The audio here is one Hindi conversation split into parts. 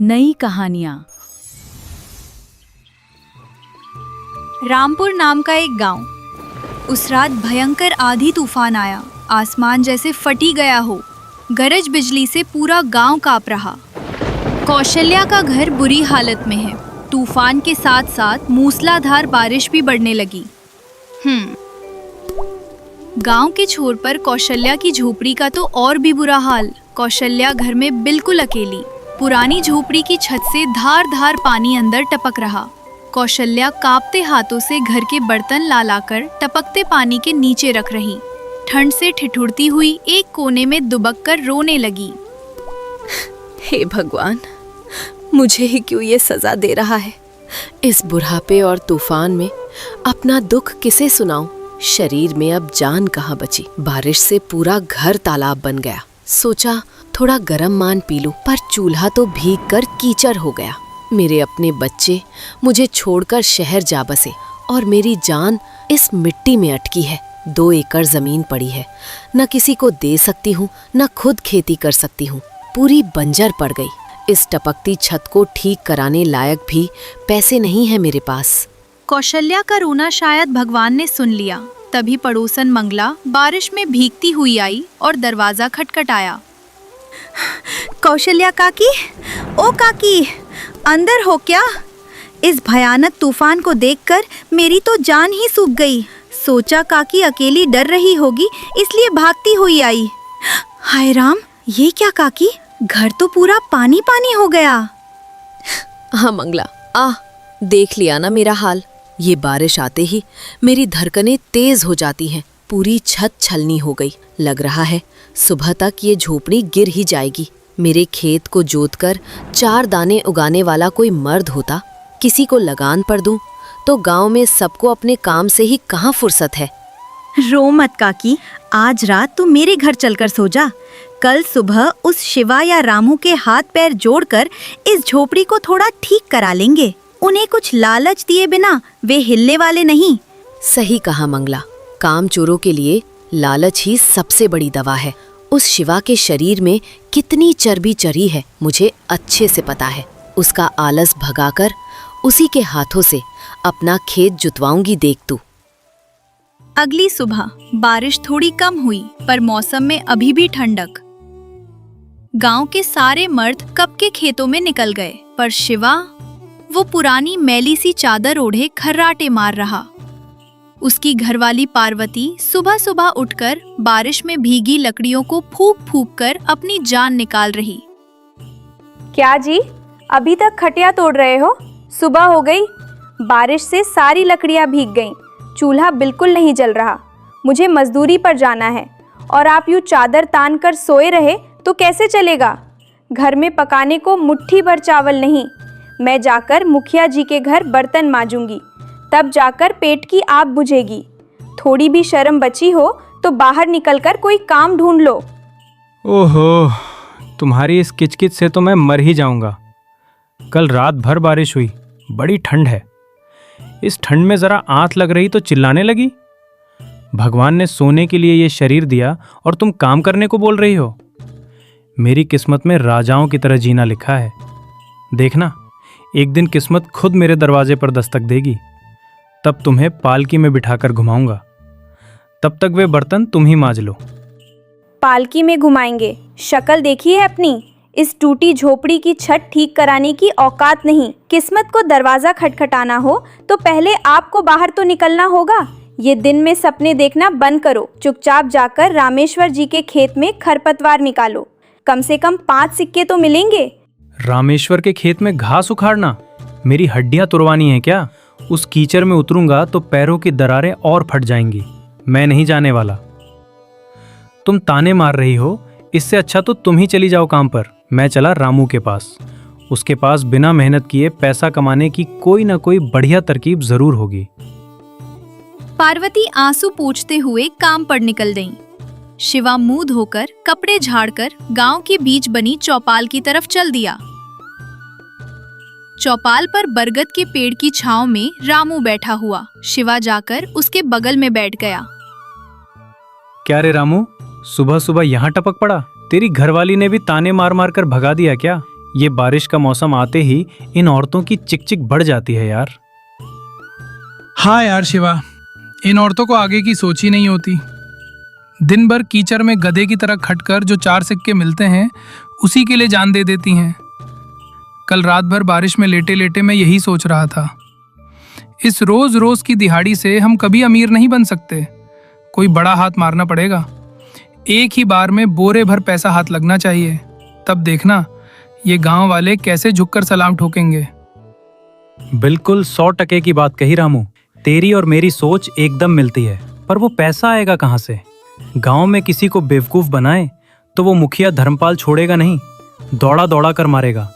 नई कहानियां। रामपुर नाम का एक गांव। उस रात भयंकर आंधी तूफान आया। आसमान जैसे फटी गया हो। गरज बिजली से पूरा गांव कांप रहा। कौशल्या का घर बुरी हालत में है। तूफान के साथ साथ मूसलाधार बारिश भी बढ़ने लगी। गांव के छोर पर कौशल्या की झोपड़ी का तो और भी बुरा हाल। कौशल्या घर में बिल्कुल अकेली। पुरानी झोपड़ी की छत से धार धार पानी अंदर टपक रहा। कौशल्या कांपते हाथों से घर के बर्तन ला लाकर टपकते पानी के नीचे रख रही। ठंड से ठिठुरती हुई एक कोने में दुबक कर रोने लगी। हे भगवान, मुझे ही क्यों ये सजा दे रहा है। इस बुढ़ापे और तूफान में अपना दुख किसे सुनाऊं। शरीर में अब जान कहाँ बची। बारिश से पूरा घर तालाब बन गया। सोचा थोड़ा गरम मान पी लूं, पर चूल्हा तो भीग कर कीचड़ हो गया। मेरे अपने बच्चे मुझे छोड़कर शहर जा बसे और मेरी जान इस मिट्टी में अटकी है। 2 एकड़ जमीन पड़ी है, न किसी को दे सकती हूँ, न खुद खेती कर सकती हूँ। पूरी बंजर पड़ गई। इस टपकती छत को ठीक कराने लायक भी पैसे नहीं है मेरे पास। कौशल्या का रोना शायद भगवान ने सुन लिया। तभी पड़ोसन मंगला बारिश में भीगती हुई आई और दरवाजा खटखटाया। कौशल्या काकी, ओ काकी, अंदर हो क्या? इस भयानक तूफान को देखकर मेरी तो जान ही सूख गई। सोचा काकी अकेली डर रही होगी, इसलिए भागती हुई आई। हाय राम, ये क्या काकी? घर तो पूरा पानी पानी हो गया। हाँ मंगला, देख लिया ना मेरा हाल। ये बारिश आते ही मेरी धड़कनें तेज हो जाती हैं। पूरी छत छलनी हो गई। लग रहा है सुबह तक ये झोपड़ी गिर ही जाएगी। मेरे खेत को जोतकर 4 दाने उगाने वाला कोई मर्द होता, किसी को लगान पर दूं, तो गांव में सबको अपने काम से ही कहाँ फुर्सत है। रो मत काकी, आज रात तू मेरे घर चलकर सो जा। कल सुबह उस शिवा या रामू के हाथ पैर जोड़कर इस झोपड़ी को थोड़ा ठीक करा लेंगे। उन्हें कुछ लालच दिए बिना वे हिलने वाले नहीं। सही कहा मंगला, काम चोरों के लिए लालच ही सबसे बड़ी दवा है। उस शिवा के शरीर में कितनी चर्बी चढ़ी है मुझे अच्छे से पता है। उसका आलस भगाकर उसी के हाथों से अपना खेत जुतवाऊंगी, देख तू। अगली सुबह बारिश थोड़ी कम हुई, पर मौसम में अभी भी ठंडक। गांव के सारे मर्द कब के खेतों में निकल गए, पर शिवा वो पुरानी मैली सी चादर ओढ़े खर्राटे मार रहा। उसकी घरवाली पार्वती सुबह सुबह उठकर बारिश में भीगी लकड़ियों को फूंक फूंक कर अपनी जान निकाल रही। क्या जी, अभी तक खटिया तोड़ रहे हो? सुबह हो गई। बारिश से सारी लकड़ियां भीग गईं। चूल्हा बिल्कुल नहीं जल रहा। मुझे मजदूरी पर जाना है और आप यूं चादर तान कर सोए रहे तो कैसे चलेगा? घर में पकाने को मुट्ठी भर चावल नहीं। मैं जाकर मुखिया जी के घर बर्तन मांजूंगी, तब जाकर पेट की आग बुझेगी। थोड़ी भी शर्म बची हो तो बाहर निकलकर कोई काम ढूंढ लो। ओहो, तुम्हारी इस किचकिच से तो मैं मर ही जाऊंगा। कल रात भर बारिश हुई, बड़ी ठंड है। इस ठंड में जरा आंत लग रही तो चिल्लाने लगी। भगवान ने सोने के लिए ये शरीर दिया और तुम काम करने को बोल रही हो। मेरी किस्मत में राजाओं की तरह जीना लिखा है। देखना, एक दिन किस्मत खुद मेरे दरवाजे पर दस्तक देगी। तब तुम्हें पालकी में बिठाकर घुमाऊंगा। तब तक वे बर्तन तुम ही मांज लो। पालकी में घुमाएंगे? शक्ल देखी है अपनी? इस टूटी झोपड़ी की छत ठीक कराने की औकात नहीं। किस्मत को दरवाजा खटखटाना हो तो पहले आपको बाहर तो निकलना होगा। ये दिन में सपने देखना बंद करो। चुपचाप जाकर रामेश्वर जी के खेत में खरपतवार निकालो। कम से कम 5 सिक्के तो मिलेंगे। रामेश्वर के खेत में घास उखाड़ना? मेरी हड्डियां तुड़वानी है क्या? उस कीचड़ में उतरूंगा तो पैरों की दरारें और फट जाएंगी। मैं नहीं जाने वाला। तुम ताने मार रही हो, इससे अच्छा तो तुम ही चली जाओ काम पर। मैं चला रामू के पास। उसके पास बिना मेहनत किए पैसा कमाने की कोई ना कोई बढ़िया तरकीब जरूर होगी। पार्वती आंसू पोंछते हुए काम पर निकल गईं। शिवा मुंह धोकर कपड़े झाड़कर गांव के बीच बनी चौपाल की तरफ चल दिया। चौपाल पर बरगद के पेड़ की छांव में रामू बैठा हुआ। शिवा जाकर उसके बगल में बैठ गया। क्या रे रामू, सुबह सुबह यहाँ टपक पड़ा? तेरी घरवाली ने भी ताने मार मार कर भगा दिया क्या? ये बारिश का मौसम आते ही इन औरतों की चिकचिक बढ़ जाती है यार। हाँ यार शिवा, इन औरतों को आगे की सोच ही नहीं होती। दिन भर कीचड़ में गधे की तरह खटकर जो 4 सिक्के मिलते हैं उसी के लिए जान दे देती हैं। कल रात भर बारिश में लेटे लेटे मैं यही सोच रहा था, इस रोज रोज की दिहाड़ी से हम कभी अमीर नहीं बन सकते। कोई बड़ा हाथ मारना पड़ेगा। एक ही बार में बोरे भर पैसा हाथ लगना चाहिए, तब देखना ये गांव वाले कैसे झुककर सलाम ठोकेंगे। बिल्कुल 100% की बात कही रामू। तेरी और मेरी सोच एकदम मिलती है, पर वो पैसा आएगा कहाँ से? गांव में किसी को बेवकूफ बनाए तो वो मुखिया धर्मपाल छोड़ेगा नहीं, दौड़ा दौड़ा कर मारेगा।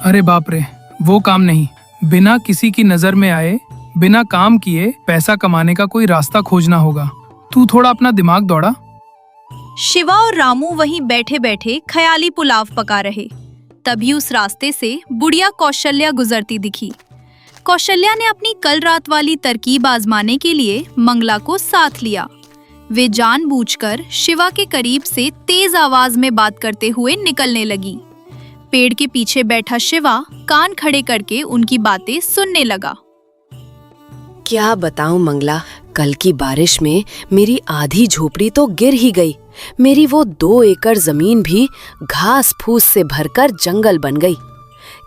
अरे बाप रे, वो काम नहीं। बिना किसी की नजर में आए, बिना काम किए पैसा कमाने का कोई रास्ता खोजना होगा। तू थोड़ा अपना दिमाग दौड़ा। शिवा और रामू वहीं बैठे बैठे ख्याली पुलाव पका रहे। तभी उस रास्ते से बुढ़िया कौशल्या गुजरती दिखी। कौशल्या ने अपनी कल रात वाली तरकीब आजमाने के लिए मंगला को साथ लिया। वे जानबूझकर शिवा के करीब से तेज आवाज में बात करते हुए निकलने लगी। पेड़ के पीछे बैठा शिवा कान खड़े करके उनकी बातें सुनने लगा। क्या बताऊं मंगला, कल की बारिश में मेरी आधी झोपड़ी तो गिर ही गई। मेरी वो 2 एकड़ जमीन भी घास फूस से भरकर जंगल बन गई।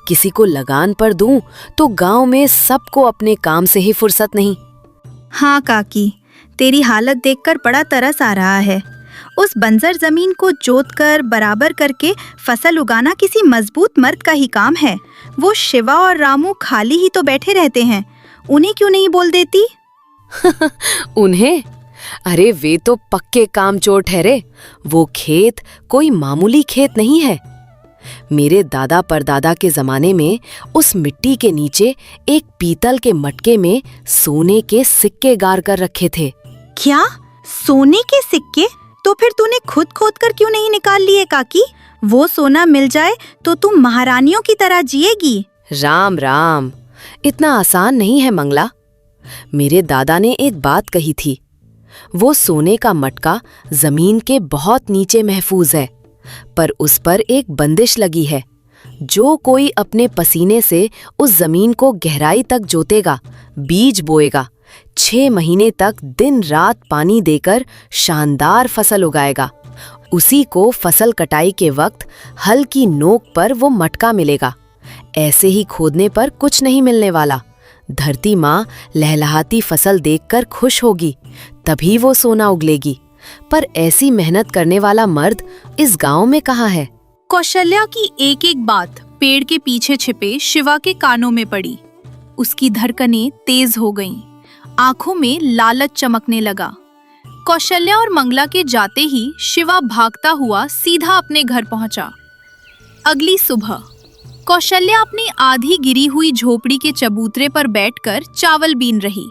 किसी को लगान पर दूं तो गांव में सबको अपने काम से ही फुर्सत नहीं। हाँ काकी, तेरी हालत देखकर बड़ा तरस आ रहा है। उस बंजर जमीन को जोतकर बराबर करके फसल उगाना किसी मजबूत मर्द का ही काम है। वो शिवा और रामू खाली ही तो बैठे रहते हैं, उन्हें क्यों नहीं बोल देती? उन्हें? अरे वे तो पक्के कामचोर ठहरे। वो खेत कोई मामूली खेत नहीं है। मेरे दादा परदादा के जमाने में उस मिट्टी के नीचे एक पीतल के मटके में सोने के सिक्के गाड़ कर रखे थे। क्या? सोने के सिक्के? तो फिर तूने खुद खोद कर क्यों नहीं निकाल लिए काकी? वो सोना मिल जाए तो तुम महारानियों की तरह जिएगी। राम राम, इतना आसान नहीं है मंगला। मेरे दादा ने एक बात कही थी, वो सोने का मटका जमीन के बहुत नीचे महफूज है, पर उस पर एक बंदिश लगी है। जो कोई अपने पसीने से उस जमीन को गहराई तक जोतेगा, बीज बोएगा, 6 महीने तक दिन रात पानी देकर शानदार फसल उगाएगा, उसी को फसल कटाई के वक्त हल की नोक पर वो मटका मिलेगा। ऐसे ही खोदने पर कुछ नहीं मिलने वाला। धरती माँ लहलहाती फसल देखकर खुश होगी, तभी वो सोना उगलेगी। पर ऐसी मेहनत करने वाला मर्द इस गांव में कहाँ है? कौशल्या की एक एक बात पेड़ के पीछे छिपे शिवा के कानों में पड़ी। उसकी धड़कनें तेज हो गईं, आंखों में लालच चमकने लगा। कौशल्या और मंगला के जाते ही शिवा भागता हुआ सीधा अपने घर पहुंचा। अगली सुबह कौशल्या अपनी आधी गिरी हुई झोपड़ी के चबूतरे पर बैठकर चावल बीन रही।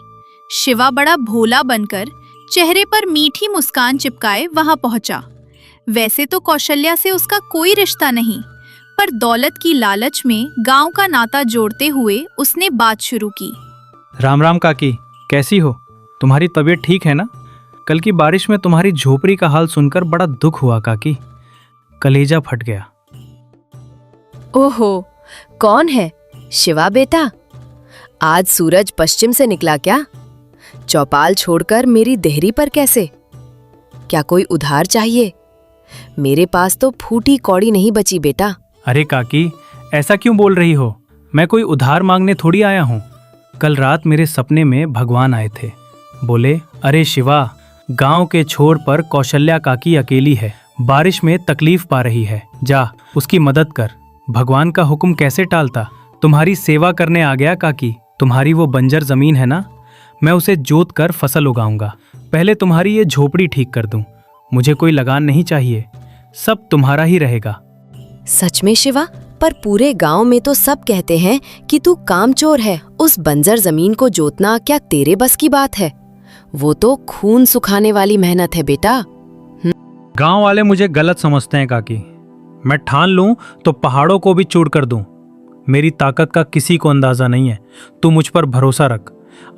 शिवा बड़ा भोला बनकर चेहरे पर मीठी मुस्कान चिपकाए वहां पहुंचा। वैसे तो कौशल्या से उसका कोई रिश्ता नहीं, पर दौलत की लालच में गांव का नाता जोड़ते हुए उसने बात शुरू की। राम राम काकी, कैसी हो? तुम्हारी तबीयत ठीक है ना? कल की बारिश में तुम्हारी झोपड़ी का हाल सुनकर बड़ा दुख हुआ काकी, कलेजा फट गया। ओहो, कौन है? शिवा बेटा, आज सूरज पश्चिम से निकला क्या? चौपाल छोड़कर मेरी देहरी पर कैसे? क्या कोई उधार चाहिए? मेरे पास तो फूटी कौड़ी नहीं बची बेटा। अरे काकी, ऐसा क्यों बोल रही हो? मैं कोई उधार मांगने थोड़ी आया हूँ। कल रात मेरे सपने में भगवान आए थे। बोले, अरे शिवा, गांव के छोर पर कौशल्या काकी अकेली है, बारिश में तकलीफ पा रही है, जा उसकी मदद कर। भगवान का हुक्म कैसे टालता? तुम्हारी सेवा करने आ गया काकी। तुम्हारी वो बंजर जमीन है ना, मैं उसे जोत कर फसल उगाऊंगा। पहले तुम्हारी ये झोपड़ी ठीक कर दूं। मुझे कोई लगान नहीं चाहिए, सब तुम्हारा ही रहेगा। सच में शिवा? पर पूरे गांव में तो सब कहते हैं कि तू कामचोर है। उस बंजर जमीन को जोतना क्या तेरे बस की बात है? वो तो खून सुखाने वाली मेहनत है बेटा। गांव वाले मुझे गलत समझते हैं काकी। मैं ठान लूं तो पहाड़ों को भी चूर कर दूं। मेरी ताकत का किसी को अंदाजा नहीं है। तू मुझ पर भरोसा रख।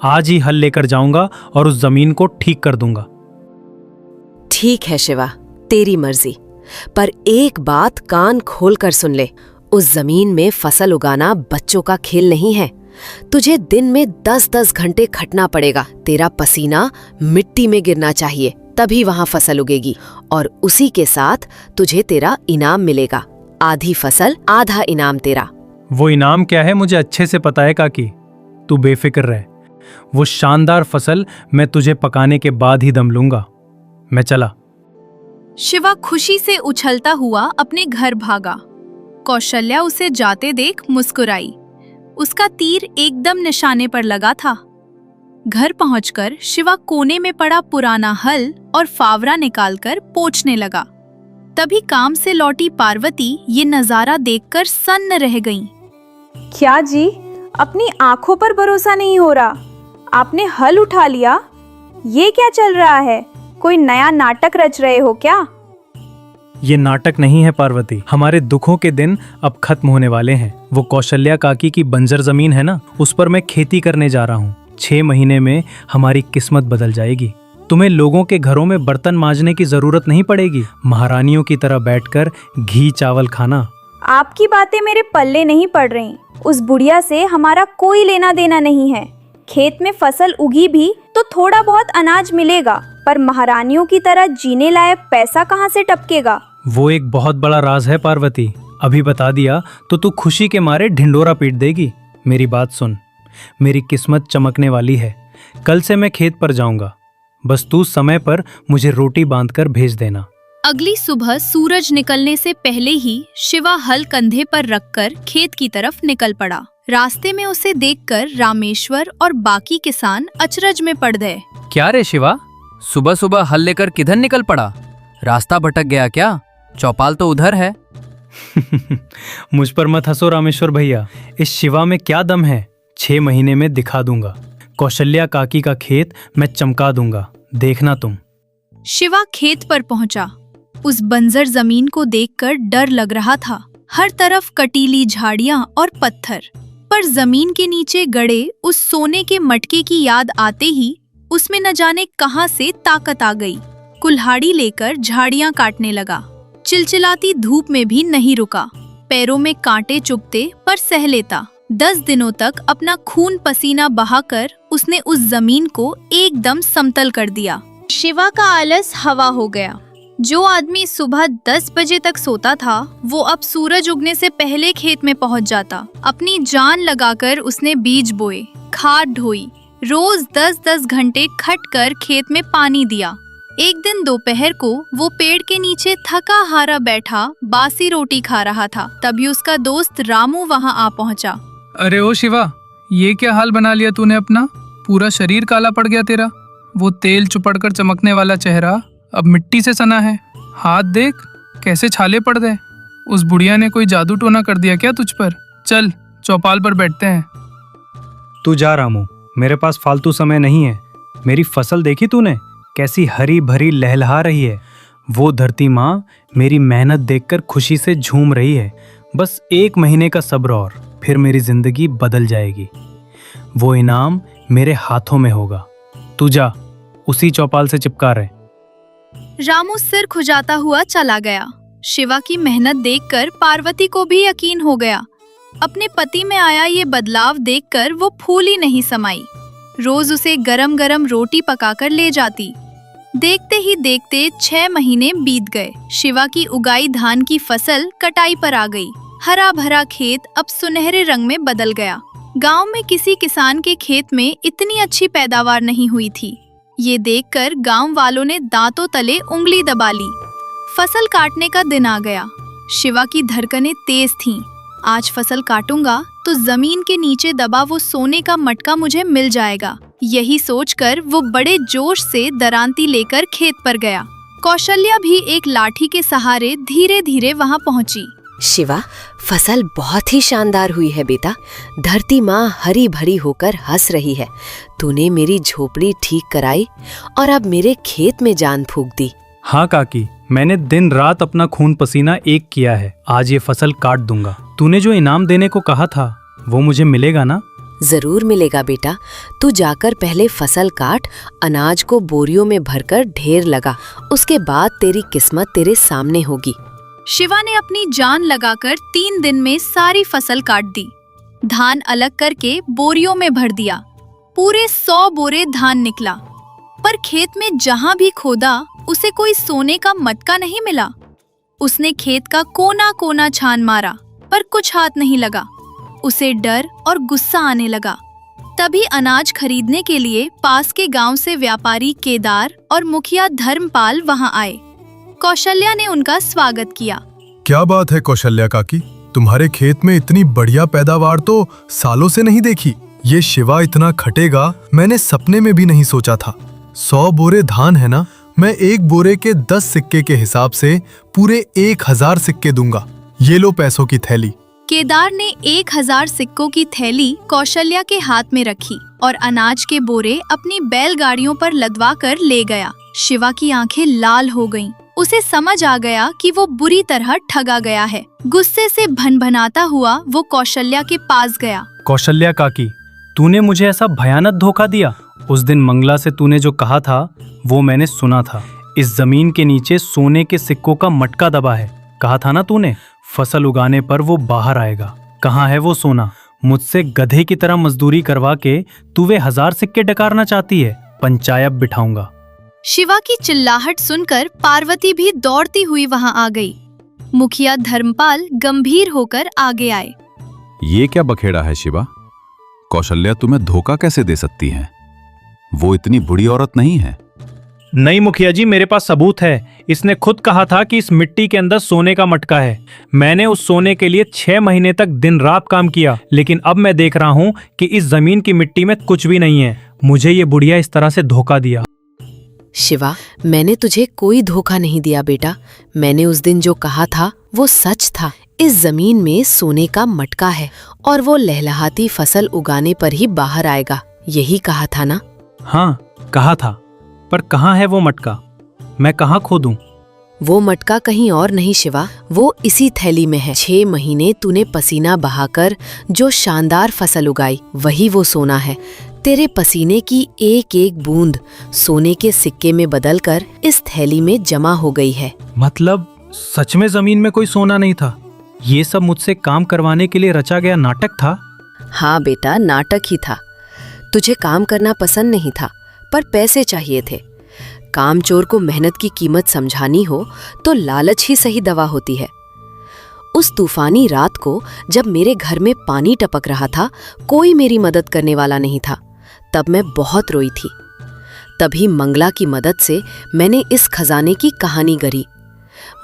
आज ही हल लेकर जाऊंगा और उस जमीन को ठीक कर दूंगा। ठीक है शिवा, तेरी मर्जी। पर एक बात कान खोल कर सुन ले, उस जमीन में फसल उगाना बच्चों का खेल नहीं है। तुझे दिन में 10-10 घंटे खटना पड़ेगा। तेरा पसीना मिट्टी में गिरना चाहिए, तभी वहां फसल उगेगी। और उसी के साथ तुझे तेरा इनाम मिलेगा। आधी फसल आधा इनाम तेरा। वो इनाम क्या है मुझे अच्छे से पता है काकी, तू बेफिक्र रह। वो शानदार फसल मैं तुझे पकाने के बाद ही दम लूंगा। मैं चला। शिवा खुशी से उछलता हुआ अपने घर भागा। कौशल्या उसे जाते देख मुस्कुराई। उसका तीर एकदम निशाने पर लगा था। घर पहुंचकर शिवा कोने में पड़ा पुराना हल और फावड़ा निकालकर पोंछने लगा। तभी काम से लौटी पार्वती ये नजारा देखकर सन्न रह गईं। क्या जी, अपनी आंखों पर भरोसा नहीं हो रहा। आपने हल उठा लिया? ये क्या चल रहा है? कोई नया नाटक रच रहे हो क्या? ये नाटक नहीं है पार्वती, हमारे दुखों के दिन अब खत्म होने वाले हैं। वो कौशल्या काकी की बंजर जमीन है ना, उस पर मैं खेती करने जा रहा हूँ। 6 महीने में हमारी किस्मत बदल जाएगी। तुम्हें लोगों के घरों में बर्तन मांजने की जरूरत नहीं पड़ेगी। महारानियों की तरह बैठकर घी चावल खाना। आपकी बातें मेरे पल्ले नहीं पड़ रही। उस बुढ़िया से हमारा कोई लेना देना नहीं है। खेत में फसल उगी भी तो थोड़ा बहुत अनाज मिलेगा, पर महारानियों की तरह जीने लायक पैसा कहाँ से टपकेगा? वो एक बहुत बड़ा राज है पार्वती। अभी बता दिया तो तू खुशी के मारे ढिंडोरा पीट देगी। मेरी बात सुन, मेरी किस्मत चमकने वाली है। कल से मैं खेत पर जाऊंगा। बस तू समय पर मुझे रोटी बांधकर भेज देना। अगली सुबह सूरज निकलने से पहले ही शिवा हल कंधे पर रखकर खेत की तरफ निकल पड़ा। रास्ते में उसे देखकर रामेश्वर और बाकी किसान अचरज में पड़ गए। क्या रे शिवा, सुबह सुबह हल लेकर किधर निकल पड़ा? रास्ता भटक गया क्या? चौपाल तो उधर है। मुझ पर मत हंसो रामेश्वर भैया, इस शिवा में क्या दम है? 6 महीने में दिखा दूंगा। कौशल्या काकी का खेत मैं चमका दूंगा, देखना तुम। शिवा खेत पर पहुंचा। उस बंजर जमीन को देखकर डर लग रहा था। हर तरफ कटीली झाड़ियां और पत्थर, पर जमीन के नीचे गड़े उस सोने के मटके की याद आते ही उसमें न जाने कहां से ताकत आ गई। कुल्हाड़ी लेकर झाड़ियां काटने लगा। चिलचिलाती धूप में भी नहीं रुका। पैरों में कांटे चुभते पर सह लेता। 10 दिनों तक अपना खून पसीना बहाकर उसने उस जमीन को एकदम समतल कर दिया। शिवा का आलस हवा हो गया। जो आदमी सुबह 10 बजे तक सोता था, वो अब सूरज उगने से पहले खेत में पहुंच जाता। अपनी जान लगाकर उसने बीज बोए, खाद ढोई, रोज 10-10 घंटे खटकर खेत में पानी दिया। एक दिन दोपहर को वो पेड़ के नीचे थका हारा बैठा बासी रोटी खा रहा था। तभी उसका दोस्त रामू वहां आ पहुंचा। अरे ओ शिवा, ये क्या हाल बना लिया तूने अपना? पूरा शरीर काला पड़ गया तेरा। वो तेल चुपड़कर चमकने वाला चेहरा अब मिट्टी से सना है। हाथ देख कैसे छाले पड़ गए। उस बुढ़िया ने कोई जादू टोना कर दिया क्या तुझ पर? चल चौपाल पर बैठते हैं। तू जा रामू, मेरे पास फालतू समय नहीं है। मेरी फसल देखी तूने, कैसी हरी भरी लहलहा रही है। वो धरती माँ मेरी मेहनत देखकर खुशी से झूम रही है। बस 1 महीने का सब्र और फिर मेरी जिंदगी बदल जाएगी। वो इनाम मेरे हाथों में होगा। तू जा, उसी चौपाल से चिपका रहे। रामू सिर खुजाता हुआ चला गया। शिवा की मेहनत देखकर पार्वती को भी यकीन हो गया। अपने पति में आया ये बदलाव देखकर वो फूल ही नहीं समाई। रोज उसे गरम गरम रोटी पकाकर ले जाती। देखते ही देखते 6 महीने बीत गए। शिवा की उगाई धान की फसल कटाई पर आ गई। हरा भरा खेत अब सुनहरे रंग में बदल गया। गांव में किसी किसान के खेत में इतनी अच्छी पैदावार नहीं हुई थी। ये देखकर गांव वालों ने दांतों तले उंगली दबा ली। फसल काटने का दिन आ गया। शिवा की धड़कनें तेज थीं। आज फसल काटूंगा तो जमीन के नीचे दबा वो सोने का मटका मुझे मिल जाएगा। यही सोचकर वो बड़े जोश से दरांती लेकर खेत पर गया। कौशल्या भी एक लाठी के सहारे धीरे धीरे वहां पहुंची। शिवा, फसल बहुत ही शानदार हुई है बेटा। धरती माँ हरी भरी होकर हंस रही है। तूने मेरी झोपड़ी ठीक कराई और अब मेरे खेत में जान फूंक दी। हाँ काकी, मैंने दिन रात अपना खून पसीना एक किया है। आज ये फसल काट दूंगा। तूने जो इनाम देने को कहा था वो मुझे मिलेगा ना? जरूर मिलेगा बेटा। तू जाकर पहले फसल काट, अनाज को बोरियों में भरकर ढेर लगा। उसके बाद तेरी किस्मत तेरे सामने होगी। शिवा ने अपनी जान लगाकर 3 दिन में सारी फसल काट दी। धान अलग करके बोरियों में भर दिया। पूरे 100 बोरे धान निकला, पर खेत में जहां भी खोदा उसे कोई सोने का मटका नहीं मिला। उसने खेत का कोना कोना छान मारा, पर कुछ हाथ नहीं लगा। उसे डर और गुस्सा आने लगा। तभी अनाज खरीदने के लिए पास के गांव से व्यापारी केदार और मुखिया धर्मपाल वहां आए। कौशल्या ने उनका स्वागत किया। क्या बात है कौशल्या काकी, तुम्हारे खेत में इतनी बढ़िया पैदावार तो सालों से नहीं देखी। ये शिवा इतना खटेगा मैंने सपने में भी नहीं सोचा था। 100 बोरे धान है ना, मैं एक बोरे के 10 सिक्के के हिसाब से पूरे 1000 सिक्के दूंगा। ये लो पैसों की थैली। केदार ने 1000 सिक्कों की थैली कौशल्या के हाथ में रखी और अनाज के बोरे अपनी बैलगाड़ियों पर लदवा कर ले गया। शिवा की आंखें लाल हो गईं। उसे समझ आ गया कि वो बुरी तरह ठगा गया है। गुस्से से भनभनाता हुआ वो कौशल्या के पास गया। कौशल्या काकी, तूने मुझे ऐसा भयानक धोखा दिया। उस दिन मंगला से तूने जो कहा था वो मैंने सुना था। इस जमीन के नीचे सोने के सिक्कों का मटका दबा है। कहा था ना तूने, फसल उगाने पर वो बाहर आएगा। कहाँ है वो सोना? मुझसे गधे की तरह मजदूरी करवा के तू वे 1000 सिक्के डकारना चाहती है। पंचायत बिठाऊंगा। शिवा की चिल्लाहट सुनकर पार्वती भी दौड़ती हुई वहां आ गई। मुखिया धर्मपाल गंभीर होकर आगे आए। ये क्या बखेड़ा है शिवा? कौशल्या तुम्हें धोखा कैसे दे सकती है? वो इतनी बुरी औरत नहीं है। नहीं मुखिया जी, मेरे पास सबूत है। इसने खुद कहा था कि इस मिट्टी के अंदर सोने का मटका है। मैंने उस सोने के लिए 6 महीने तक दिन रात काम किया, लेकिन अब मैं देख रहा हूँ कि इस जमीन की मिट्टी में कुछ भी नहीं है। मुझे ये बुढ़िया इस तरह से धोखा दिया। शिवा, मैंने तुझे कोई धोखा नहीं दिया बेटा। मैंने उस दिन जो कहा था वो सच था। इस जमीन में सोने का मटका है और वो लहलहाती फसल उगाने पर ही बाहर आएगा। यही कहा था ना? हाँ, कहा था, पर कहाँ है वो मटका? मैं कहाँ खोदूं? वो मटका कहीं और नहीं शिवा, वो इसी थैली में है। 6 महीने तूने पसीना बहाकर जो शानदार फसल उगाई, वही वो सोना है। तेरे पसीने की एक एक बूंद सोने के सिक्के में बदलकर इस थैली में जमा हो गई है। मतलब सच में जमीन में कोई सोना नहीं था? ये सब मुझसे काम करवाने के लिए रचा गया नाटक था? हाँ बेटा, नाटक ही था। तुझे काम करना पसंद नहीं था, पर पैसे चाहिए थे। कामचोर को मेहनत की कीमत समझानी हो तो लालच ही सही दवा होती है। उस तूफानी रात को जब मेरे घर में पानी टपक रहा था, कोई मेरी मदद करने वाला नहीं था। तब मैं बहुत रोई थी। तभी मंगला की मदद से मैंने इस खजाने की कहानी गढ़ी।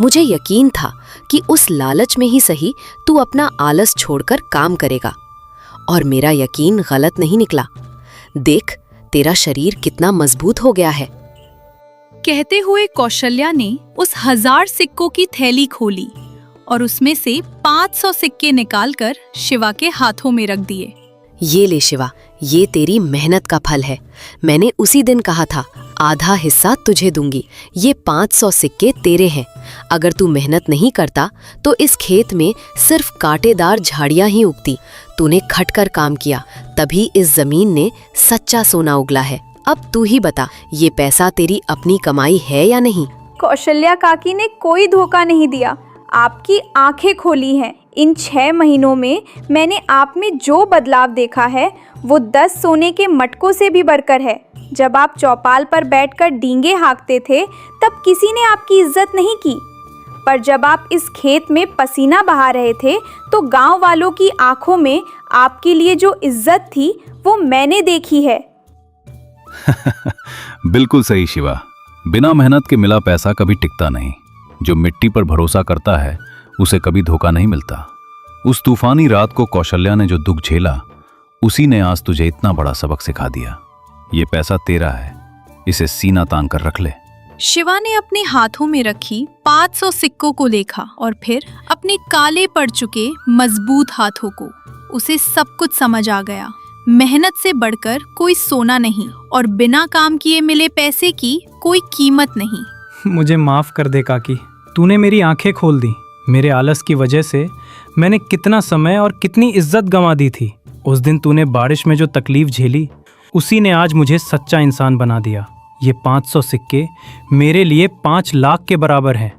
मुझे यकीन था कि उस लालच में ही सही तू अपना आलस छोड़कर काम करेगा, और मेरा यकीन गलत नहीं निकला। देख, तेरा शरीर कितना मजबूत हो गया है। कहते हुए कौशल्या ने उस 1000 सिक्कों की थैली खोली और उसमें से 500 सिक्के निकालकर शिवा के हाथों में रख दिए। ये ले शिवा, ये तेरी मेहनत का फल है। मैंने उसी दिन कहा था आधा हिस्सा तुझे दूंगी। ये 500 सिक्के तेरे हैं। अगर तू मेहनत नहीं करता तो इस खेत में सिर्फ कांटेदार झाड़ियां ही उगती। तूने खटकर काम किया, तभी इस जमीन ने सच्चा सोना उगला है। अब तू ही बता, ये पैसा तेरी अपनी कमाई है या नहीं? कौशल्या काकी ने कोई धोखा नहीं दिया, आपकी आंखें खोली हैं। इन 6 महीनों में मैंने आप में जो बदलाव देखा है वो 10 सोने के मटकों से भी बढ़कर है। जब आप चौपाल पर बैठकर डींगे हाँकते थे तब किसी ने आपकी इज्जत नहीं की, पर जब आप इस खेत में पसीना बहा रहे थे तो गांव वालों की आंखों में आपके लिए जो इज्जत थी वो मैंने देखी है। बिल्कुल सही शिवा, बिना मेहनत के मिला पैसा कभी टिकता नहीं। जो मिट्टी पर भरोसा करता है उसे कभी धोखा नहीं मिलता। उस तूफानी रात को कौशल्या ने जो दुख झेला, उसी ने आज तुझे इतना बड़ा सबक सिखा दिया। ये पैसा तेरा है, इसे सीना तान कर रख ले। शिवा ने अपने हाथों में रखी 500 सिक्कों को देखा और फिर अपने काले पड़ चुके मजबूत हाथों को। उसे सब कुछ समझ आ गया। मेहनत से बढ़कर कोई सोना नहीं और बिना काम किए मिले पैसे की कोई कीमत नहीं। मुझे माफ कर दे काकी, तूने मेरी आंखें खोल दी। मेरे आलस की वजह से मैंने कितना समय और कितनी इज्जत गंवा दी थी। उस दिन तूने बारिश में जो तकलीफ झेली, उसी ने आज मुझे सच्चा इंसान बना दिया। ये 500 सिक्के मेरे लिए 5 लाख के बराबर हैं।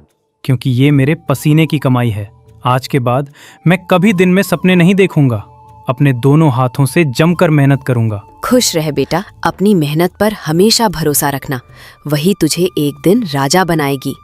क्योंकि ये मेरे पसीने की कमाई है। आज के बाद मैं कभी दिन में सपने नहीं देखूंगा। अपने दोनों हाथों से जमकर मेहनत करूंगा। खुश रह बेटा, अपनी मेहनत पर हमेशा भरोसा रखना, वही तुझे एक दिन राजा बनाएगी।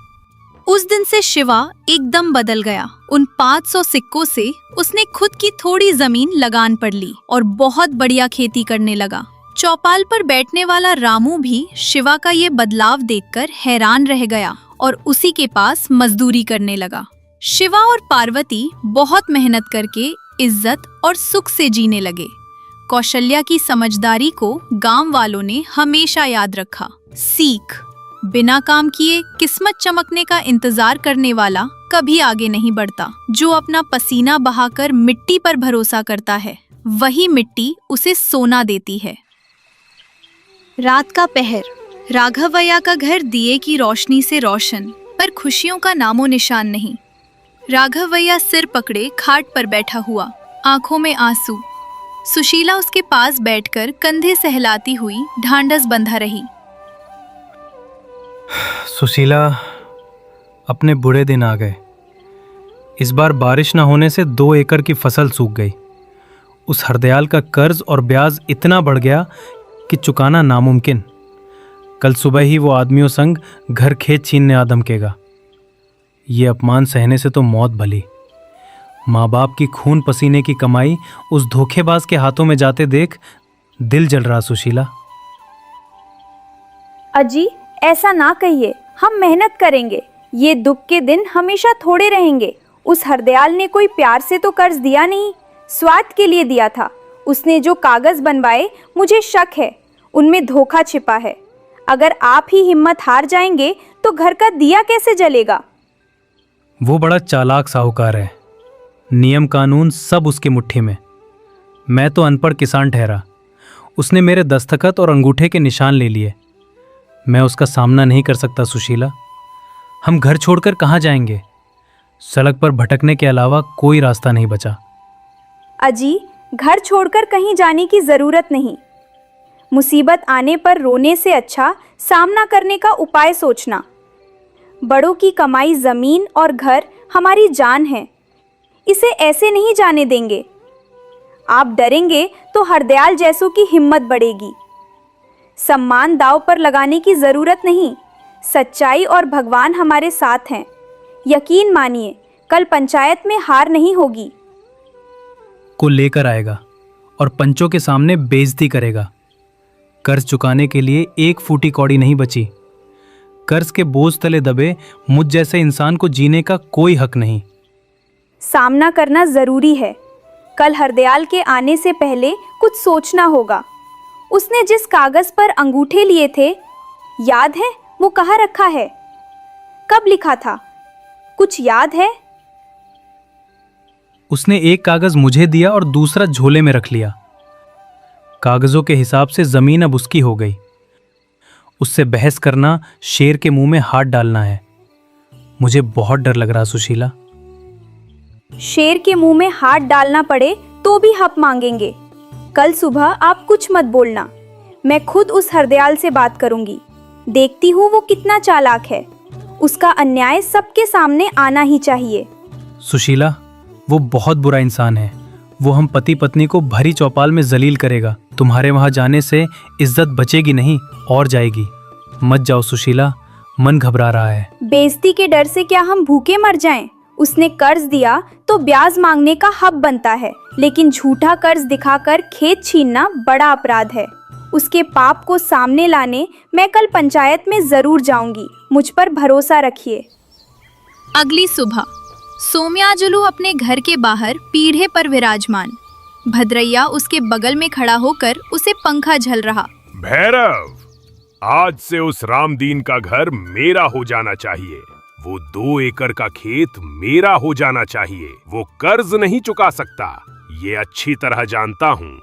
उस दिन से शिवा एकदम बदल गया। उन 500 सिक्कों से उसने खुद की थोड़ी जमीन लगान पर ली और बहुत बढ़िया खेती करने लगा। चौपाल पर बैठने वाला रामू भी शिवा का ये बदलाव देखकर हैरान रह गया और उसी के पास मजदूरी करने लगा। शिवा और पार्वती बहुत मेहनत करके इज्जत और सुख से जीने लगे। कौशल्या की समझदारी को गांव वालों ने हमेशा याद रखा। सीख: बिना काम किए किस्मत चमकने का इंतजार करने वाला कभी आगे नहीं बढ़ता। जो अपना पसीना बहाकर मिट्टी पर भरोसा करता है, वही मिट्टी उसे सोना देती है। रात का पहर। राघवैया का घर दिए की रोशनी से रोशन, पर खुशियों का नामो निशान नहीं। राघवैया सिर पकड़े खाट पर बैठा हुआ, आंखों में आंसू। सुशीला उसके पास बैठकर कंधे सहलाती हुई ढांढस बंधा रही। सुशीला, अपने बुरे दिन आ गए। इस बार बारिश न होने से 2 एकड़ की फसल सूख गई। उस हरदयाल का कर्ज और ब्याज इतना बढ़ गया कि चुकाना नामुमकिन। कल सुबह ही वो आदमियों संग घर खेत छीनने आ धमकेगा। ये अपमान सहने से तो मौत भली। माँ बाप की खून पसीने की कमाई उस धोखेबाज के हाथों में जाते देख दिल जल रहा। सुशीला, अजी ऐसा ना कहिए, हम मेहनत करेंगे। ये दुख के दिन हमेशा थोड़े रहेंगे। उस हरदयाल ने कोई प्यार से तो कर्ज दिया नहीं, स्वार्थ के लिए दिया था। उसने जो कागज बनवाए, मुझे शक है उनमें धोखा छिपा है। अगर आप ही हिम्मत हार जाएंगे तो घर का दिया कैसे जलेगा? वो बड़ा चालाक साहूकार है। नियम कानून सब उसकी मुट्ठी में। मैं तो अनपढ़ किसान ठहरा। उसने मेरे दस्तखत और अंगूठे के निशान ले लिए। मैं उसका सामना नहीं कर सकता। सुशीला, हम घर छोड़कर कहाँ जाएंगे? सड़क पर भटकने के अलावा कोई रास्ता नहीं बचा। अजी, घर छोड़कर कहीं जाने की जरूरत नहीं। मुसीबत आने पर रोने से अच्छा सामना करने का उपाय सोचना। बड़ों की कमाई जमीन और घर हमारी जान है, इसे ऐसे नहीं जाने देंगे। आप डरेंगे तो हरदयाल जैसों की हिम्मत बढ़ेगी। सम्मान दांव पर लगाने की जरूरत नहीं। सच्चाई और भगवान हमारे साथ हैं। यकीन मानिए, कल पंचायत में हार नहीं होगी। को लेकर आएगा और पंचों के सामने बेइज्जती करेगा। कर्ज चुकाने के लिए 1 फूटी कौड़ी नहीं बची। कर्ज के बोझ तले दबे मुझ जैसे इंसान को जीने का कोई हक नहीं। सामना करना जरूरी है। कल हरदयाल के आने से पहले कुछ सोचना होगा। उसने जिस कागज पर अंगूठे लिए थे, याद है वो कहाँ रखा है? कब लिखा था? कुछ याद है? उसने एक कागज मुझे दिया और दूसरा झोले में रख लिया। कागजों के हिसाब से जमीन अब उसकी हो गई। उससे बहस करना शेर के मुंह में हाथ डालना है। मुझे बहुत डर लग रहा। सुशीला, शेर के मुंह में हाथ डालना पड़े तो भी हक मांगेंगे। कल सुबह आप कुछ मत बोलना। मैं खुद उस हरदयाल से बात करूंगी। देखती हूँ वो कितना चालाक है। उसका अन्याय सबके सामने आना ही चाहिए। सुशीला, वो बहुत बुरा इंसान है। वो हम पति पत्नी को भरी चौपाल में जलील करेगा। तुम्हारे वहां जाने से इज्जत बचेगी नहीं और जाएगी। मत जाओ सुशीला, मन घबरा रहा है। बेइज्जती के डर से क्या हम भूखे मर जाएं? उसने कर्ज दिया तो ब्याज मांगने का हक बनता है, लेकिन झूठा कर्ज दिखाकर खेत छीनना बड़ा अपराध है। उसके पाप को सामने लाने मैं कल पंचायत में जरूर जाऊंगी। मुझ पर भरोसा रखिए। अगली सुबह सोम्याजुलू अपने घर के बाहर पीढ़े पर विराजमान। भद्रैया उसके बगल में खड़ा होकर उसे पंखा झल रहा। भैरव, आज से उस रामदीन का घर मेरा हो जाना चाहिए। वो 2 एकड़ का खेत मेरा हो जाना चाहिए। वो कर्ज नहीं चुका सकता, ये अच्छी तरह जानता हूँ।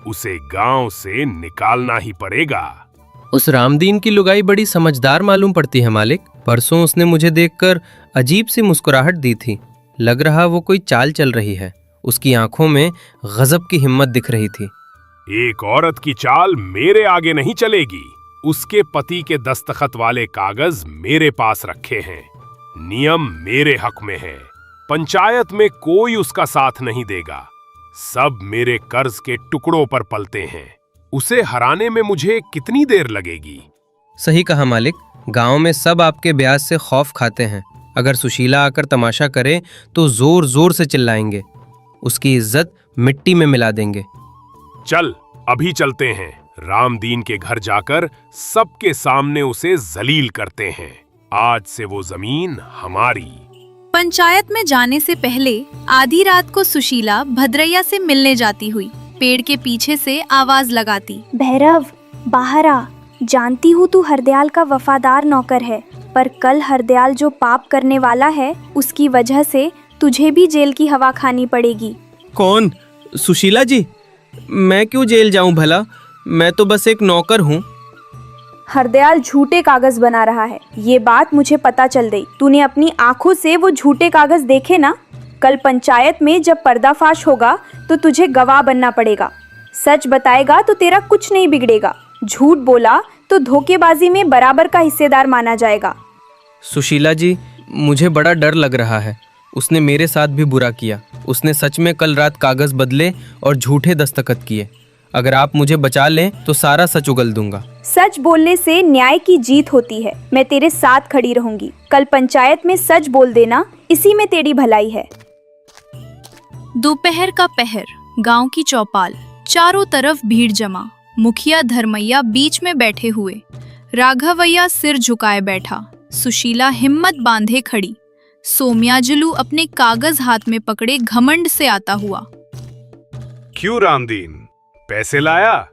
उसे गांव से निकालना ही पड़ेगा। उस रामदीन की लुगाई बड़ी समझदार मालूम पड़ती है मालिक। परसों उसने मुझे देखकर अजीब सी मुस्कुराहट दी थी। लग रहा वो कोई चाल चल रही है। उसकी आंखों में गजब की हिम्मत दिख रही थी। एक औरत की चाल मेरे आगे नहीं चलेगी। उसके पति के दस्तखत वाले कागज मेरे पास रखे हैं। नियम मेरे हक में है। पंचायत में कोई उसका साथ नहीं देगा। सब मेरे कर्ज के टुकड़ों पर पलते हैं। उसे हराने में मुझे कितनी देर लगेगी? सही कहा मालिक, गांव में सब आपके ब्याज से खौफ खाते हैं। अगर सुशीला आकर तमाशा करे तो जोर जोर से चिल्लाएंगे, उसकी इज्जत मिट्टी में मिला देंगे। चल अभी चलते हैं, रामदीन के घर जाकर सबके सामने उसे जलील करते हैं। आज से वो जमीन हमारी। पंचायत में जाने से पहले आधी रात को सुशीला भद्रैया से मिलने जाती हुई पेड़ के पीछे से आवाज लगाती, भैरव बाहर आ। जानती हूँ तू हरदयाल का वफादार नौकर है, पर कल हरदयाल जो पाप करने वाला है उसकी वजह से तुझे भी जेल की हवा खानी पड़ेगी। कौन? सुशीला जी? मैं क्यों जेल जाऊं भला? मैं तो बस एक नौकर हूँ। हरदयाल झूठे कागज बना रहा है, ये बात मुझे पता चल गई। तूने अपनी आंखों से वो झूठे कागज देखे ना? कल पंचायत में जब पर्दाफाश होगा तो तुझे गवाह बनना पड़ेगा। सच बताएगा तो तेरा कुछ नहीं बिगड़ेगा, झूठ बोला तो धोखेबाजी में बराबर का हिस्सेदार माना जाएगा। सुशीला जी, मुझे बड़ा डर लग रहा है। उसने मेरे साथ भी बुरा किया। उसने सच में कल रात कागज बदले और झूठे दस्तखत किए। अगर आप मुझे बचा लें तो सारा सच उगल दूंगा। सच बोलने से न्याय की जीत होती है। मैं तेरे साथ खड़ी रहूंगी। कल पंचायत में सच बोल देना, इसी में तेरी भलाई है। दोपहर का पहर, गांव की चौपाल, चारों तरफ भीड़ जमा। मुखिया धर्मैया बीच में बैठे हुए, राघवैया सिर झुकाए बैठा, सुशीला हिम्मत बांधे खड़ी, सोम्याजुलू अपने कागज हाथ में पकड़े घमंड से आता हुआ। क्यों रामदीन, पैसे लाया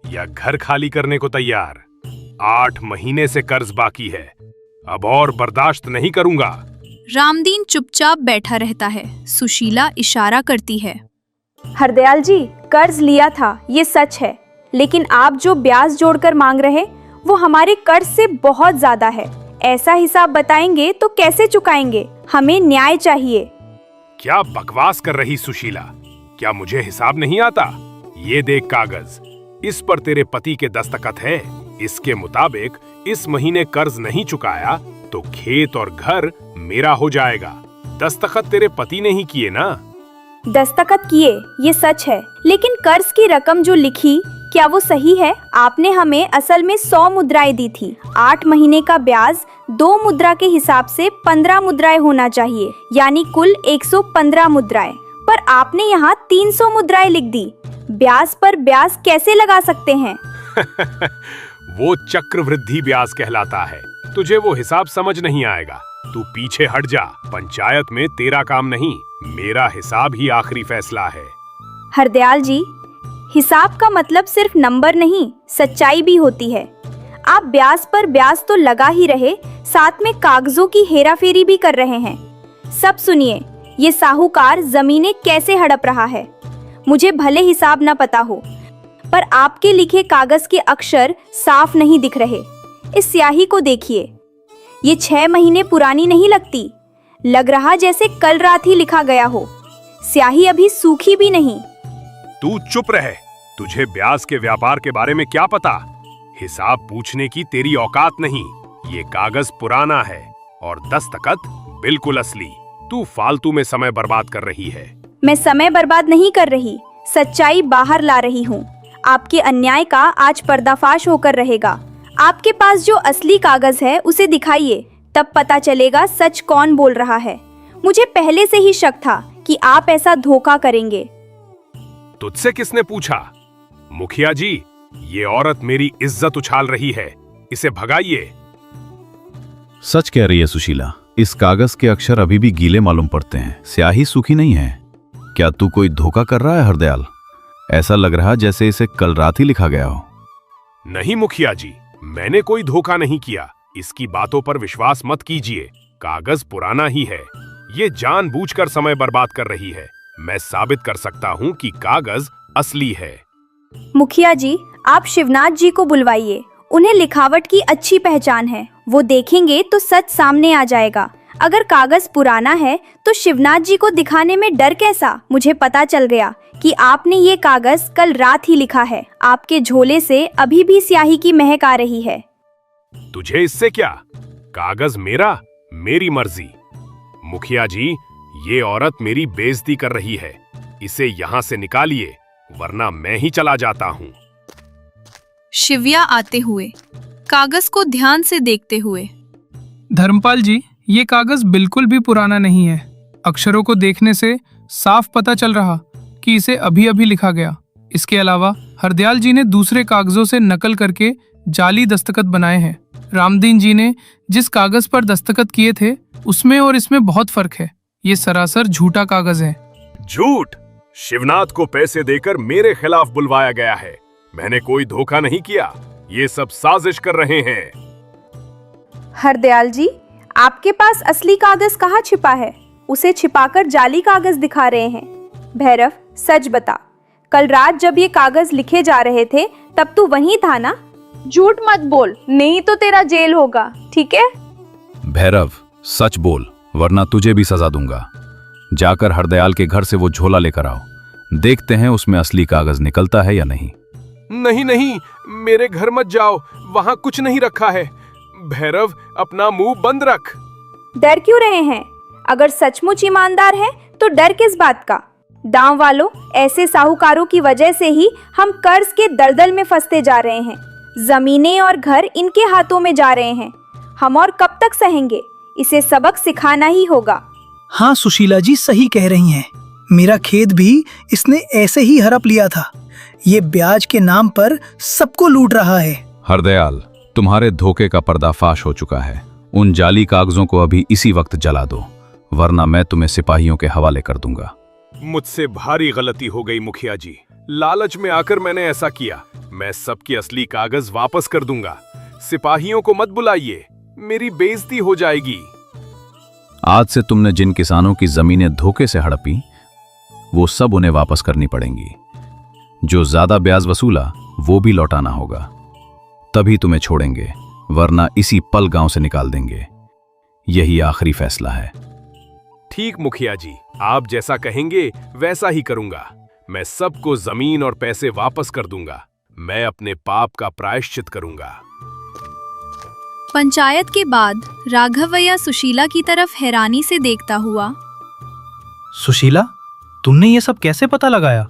या घर खाली करने को तैयार? 8 महीने से कर्ज बाकी है, अब और बर्दाश्त नहीं करूंगा। रामदीन चुपचाप बैठा रहता है। सुशीला इशारा करती है, हरदयाल जी, कर्ज लिया था, ये सच है, लेकिन आप जो ब्याज जोड़कर मांग रहे वो हमारे कर्ज से बहुत ज्यादा है। ऐसा हिसाब बताएंगे तो कैसे चुकाएंगे? हमें न्याय चाहिए। क्या बकवास कर रही सुशीला? क्या मुझे हिसाब नहीं आता? ये देख कागज, इस पर तेरे पति के दस्तखत है। इसके मुताबिक इस महीने कर्ज नहीं चुकाया तो खेत और घर मेरा हो जाएगा। दस्तखत तेरे पति ने ही किए ना? दस्तखत किए, ये सच है, लेकिन कर्ज की रकम जो लिखी, क्या वो सही है? आपने हमें असल में 100 मुद्राएं दी थी। 8 महीने का ब्याज 2 मुद्रा के हिसाब से 15 मुद्राएं होना चाहिए, यानी कुल 115 मुद्राएं। पर आपने यहाँ 300 मुद्राएं लिख दी। ब्याज पर ब्याज कैसे लगा सकते हैं? वो चक्रवृद्धि ब्याज कहलाता है। तुझे वो हिसाब समझ नहीं आएगा। तू पीछे हट जा। पंचायत में तेरा काम नहीं, मेरा हिसाब ही आखिरी फैसला है। हरदयाल जी, हिसाब का मतलब सिर्फ नंबर नहीं, सच्चाई भी होती है। आप ब्याज पर ब्याज तो लगा ही रहे, साथ में कागजों की हेराफेरी भी कर रहे हैं। सब सुनिए, ये साहूकार जमीनें कैसे हड़प रहा है। मुझे भले हिसाब न पता हो, पर आपके लिखे कागज के अक्षर साफ नहीं दिख रहे। इस स्याही को देखिए, ये 6 महीने पुरानी नहीं लगती। लग रहा जैसे कल रात ही लिखा गया हो। स्याही अभी सूखी भी नहीं। तू चुप रहे। तुझे ब्याज के व्यापार के बारे में क्या पता? हिसाब पूछने की तेरी औकात नहीं। ये कागज पुराना है और दस्तखत बिल्कुल असली। तू फालतू में समय बर्बाद कर रही है। मैं समय बर्बाद नहीं कर रही, सच्चाई बाहर ला रही हूँ। आपके अन्याय का आज पर्दाफाश होकर रहेगा। आपके पास जो असली कागज है उसे दिखाइए, तब पता चलेगा सच कौन बोल रहा है। मुझे पहले से ही शक था कि आप ऐसा धोखा करेंगे। तुझसे किसने पूछा? मुखिया जी, ये औरत मेरी इज्जत उछाल रही है, इसे भगाइए। सच कह रही है सुशीला, इस कागज के अक्षर अभी भी गीले मालूम पड़ते हैं, स्याही सूखी नहीं है। क्या तू कोई धोखा कर रहा है हरदयाल? ऐसा लग रहा जैसे इसे कल रात ही लिखा गया हो। नहीं मुखिया जी, मैंने कोई धोखा नहीं किया। इसकी बातों पर विश्वास मत कीजिए। कागज पुराना ही है। ये जानबूझकर समय बर्बाद कर रही है। मैं साबित कर सकता हूँ कि कागज असली है। मुखिया जी, आप शिवनाथ जी को बुलवाइए। उन्हें लिखावट की अच्छी पहचान है। वो देखेंगे तो सच सामने आ जाएगा। अगर कागज पुराना है तो शिवनाथ जी को दिखाने में डर कैसा? मुझे पता चल गया कि आपने ये कागज कल रात ही लिखा है। आपके झोले से अभी भी स्याही की महक आ रही है। तुझे इससे क्या? कागज मेरा, मेरी मर्जी। मुखिया जी, ये औरत मेरी बेइज्जती कर रही है। इसे यहाँ से निकालिए, वरना मैं ही चला जाता हूँ। शिव्या आते हुए, कागज को ध्यान से देखते हुए। धर्मपाल जी, ये कागज बिल्कुल भी पुराना नहीं है। अक्षरों को देखने से साफ पता चल रहा कि इसे अभी अभी लिखा गया। इसके अलावा हरदयाल जी ने दूसरे कागजों से नकल करके जाली दस्तखत बनाए हैं। रामदीन जी ने जिस कागज पर दस्तखत किए थे उसमें और इसमें बहुत फर्क है। ये सरासर झूठा कागज है। झूठ! शिवनाथ को पैसे देकर मेरे खिलाफ बुलवाया गया है। मैंने कोई धोखा नहीं किया। ये सब साजिश कर रहे हैं। हरदयाल जी, आपके पास असली कागज कहाँ छिपा है? उसे छिपाकर जाली कागज दिखा रहे हैं। भैरव, सच बता, कल रात जब ये कागज लिखे जा रहे थे तब तू वहीं था ना? झूठ मत बोल, नहीं तो तेरा जेल होगा, ठीक है? भैरव, सच बोल, वरना तुझे भी सजा दूंगा। जाकर हरदयाल के घर से वो झोला लेकर आओ। देखते हैं उसमें असली कागज निकलता है या नहीं। नहीं नहीं, मेरे घर मत जाओ, वहां कुछ नहीं रखा है। भैरव, अपना मुंह बंद रख। डर क्यों रहे हैं? अगर सचमुच ईमानदार हैं तो डर किस बात का? गांव वालों, ऐसे साहूकारों की वजह से ही हम कर्ज के दलदल में फंसते जा रहे हैं। जमीनें और घर इनके हाथों में जा रहे हैं। हम और कब तक सहेंगे? इसे सबक सिखाना ही होगा। हाँ सुशीला जी सही कह रही हैं। मेरा खेत भी इसने ऐसे ही हड़प लिया था। ये ब्याज के नाम पर सबको लूट रहा है। हरदयाल, तुम्हारे धोखे का पर्दाफाश हो चुका है। उन जाली कागजों को अभी इसी वक्त जला दो, वरना मैं तुम्हें सिपाहियों के हवाले कर दूंगा। मुझसे भारी गलती हो गई मुखिया जी। लालच में आकर मैंने ऐसा किया। मैं सबके असली कागज वापस कर दूंगा। सिपाहियों को मत बुलाइए, मेरी बेइज्जती हो जाएगी। आज से तुमने जिन किसानों की जमीनें धोखे से हड़पी, वो सब उन्हें वापस करनी पड़ेंगी। जो ज्यादा ब्याज वसूला वो भी लौटाना होगा। तभी तुम्हें छोड़ेंगे, वरना इसी पल गांव से निकाल देंगे। यही आखिरी फैसला है। ठीक मुखिया जी, आप जैसा कहेंगे वैसा ही करूंगा। मैं सबको जमीन और पैसे वापस कर दूंगा। मैं अपने पाप का प्रायश्चित करूंगा। पंचायत के बाद राघवैया सुशीला की तरफ हैरानी से देखता हुआ। सुशीला, तुमने ये सब कैसे पता लगाया?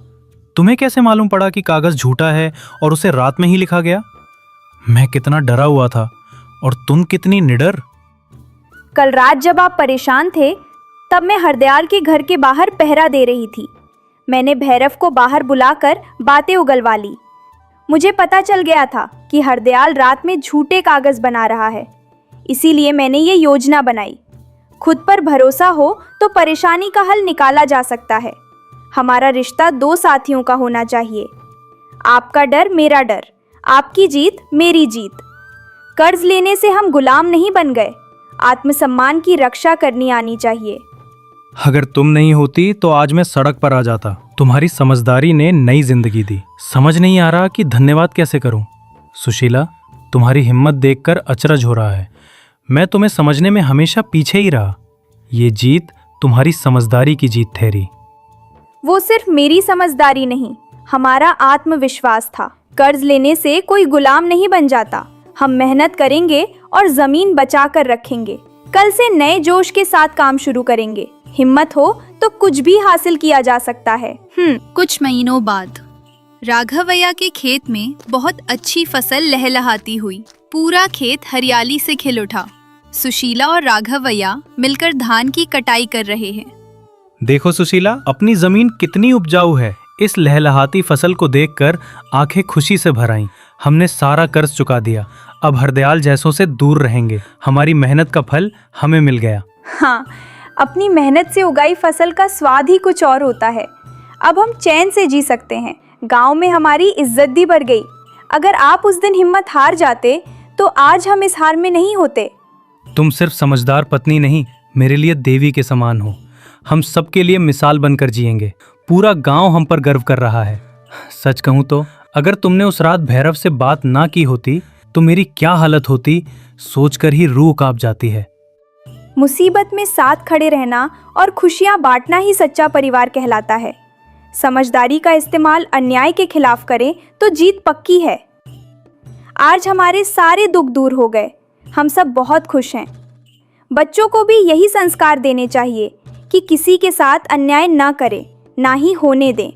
तुम्हें कैसे मालूम पड़ा कि कागज झूठा है और उसे रात में ही लिखा गया? मैं कितना डरा हुआ था और तुम कितनी निडर। कल रात जब आप परेशान थे तब मैं हरदयाल के घर के बाहर पहरा दे रही थी। मैंने भैरव को बाहर बुलाकर बातें उगलवा ली। मुझे पता चल गया था कि हरदयाल रात में झूठे कागज बना रहा है। इसीलिए मैंने ये योजना बनाई। खुद पर भरोसा हो तो परेशानी का हल निकाला जा सकता है। हमारा रिश्ता दो साथियों का होना चाहिए। आपका डर मेरा डर, आपकी जीत मेरी जीत। कर्ज लेने से हम गुलाम नहीं बन गए। आत्मसम्मान की रक्षा करनी आनी चाहिए। अगर तुम नहीं होती तो आज मैं सड़क पर आ जाता। तुम्हारी समझदारी ने नई जिंदगी दी। समझ नहीं आ रहा कि धन्यवाद कैसे करूं। सुशीला, तुम्हारी हिम्मत देखकर अचरज हो रहा है। मैं तुम्हें समझने में हमेशा पीछे ही रहा। ये जीत तुम्हारी समझदारी की जीत ठहरी। वो सिर्फ मेरी समझदारी नहीं, हमारा आत्मविश्वास था। कर्ज लेने से कोई गुलाम नहीं बन जाता। हम मेहनत करेंगे और जमीन बचा कर रखेंगे। कल से नए जोश के साथ काम शुरू करेंगे। हिम्मत हो तो कुछ भी हासिल किया जा सकता है। कुछ महीनों बाद राघवैया के खेत में बहुत अच्छी फसल लहलहाती हुई। पूरा खेत हरियाली से खिल उठा। सुशीला और राघवैया मिलकर धान की कटाई कर रहे हैं। देखो सुशीला, अपनी जमीन कितनी उपजाऊ है। इस लहलहाती फसल को देखकर आंखें खुशी से भर आईं। हमने सारा कर्ज चुका दिया। अब हरदयाल जैसों से दूर रहेंगे। हमारी मेहनत का फल हमें मिल गया। हाँ, अपनी मेहनत से उगाई फसल का स्वाद ही कुछ और होता है। अब हम चैन से जी सकते हैं। गांव में हमारी इज्जत भी बढ़ गई। अगर आप उस दिन हिम्मत हार जाते तो आज हम इस हार में नहीं होते। तुम सिर्फ समझदार पत्नी नहीं, मेरे लिए देवी के समान हो। हम सबके लिए मिसाल बनकर जिएंगे। पूरा गांव हम पर गर्व कर रहा है। सच कहूं तो अगर तुमने उस रात भैरव से बात ना की होती तो मेरी क्या हालत होती, सोचकर ही रूह कांप जाती है। मुसीबत में साथ खड़े रहना और खुशियां बांटना ही सच्चा परिवार कहलाता है। समझदारी का इस्तेमाल अन्याय के खिलाफ करें तो जीत पक्की है। आज हमारे सारे दुख दूर हो गए। हम सब बहुत खुश हैं। बच्चों को भी यही संस्कार देने चाहिए कि किसी के साथ अन्याय ना करें, ना ही होने दें।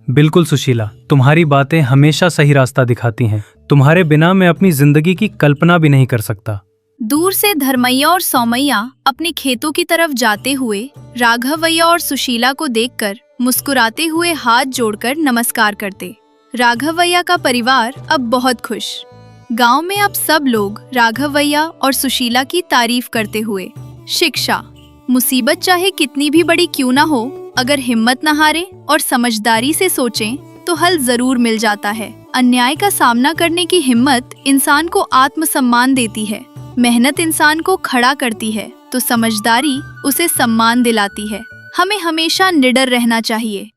बिल्कुल सुशीला, तुम्हारी बातें हमेशा सही रास्ता दिखाती हैं। तुम्हारे बिना मैं अपनी जिंदगी की कल्पना भी नहीं कर सकता। दूर से धर्मैया और सौमैया अपने खेतों की तरफ जाते हुए राघवैया और सुशीला को देखकर मुस्कुराते हुए हाथ जोड़कर नमस्कार करते। राघवैया का परिवार अब बहुत खुश। गांव में अब सब लोग राघवैया और सुशीला की तारीफ करते हुए। शिक्षा, मुसीबत चाहे कितनी भी बड़ी क्यों ना हो, अगर हिम्मत न हारे और समझदारी से सोचें तो हल जरूर मिल जाता है। अन्याय का सामना करने की हिम्मत इंसान को आत्मसम्मान देती है। मेहनत इंसान को खड़ा करती है तो समझदारी उसे सम्मान दिलाती है। हमें हमेशा निडर रहना चाहिए।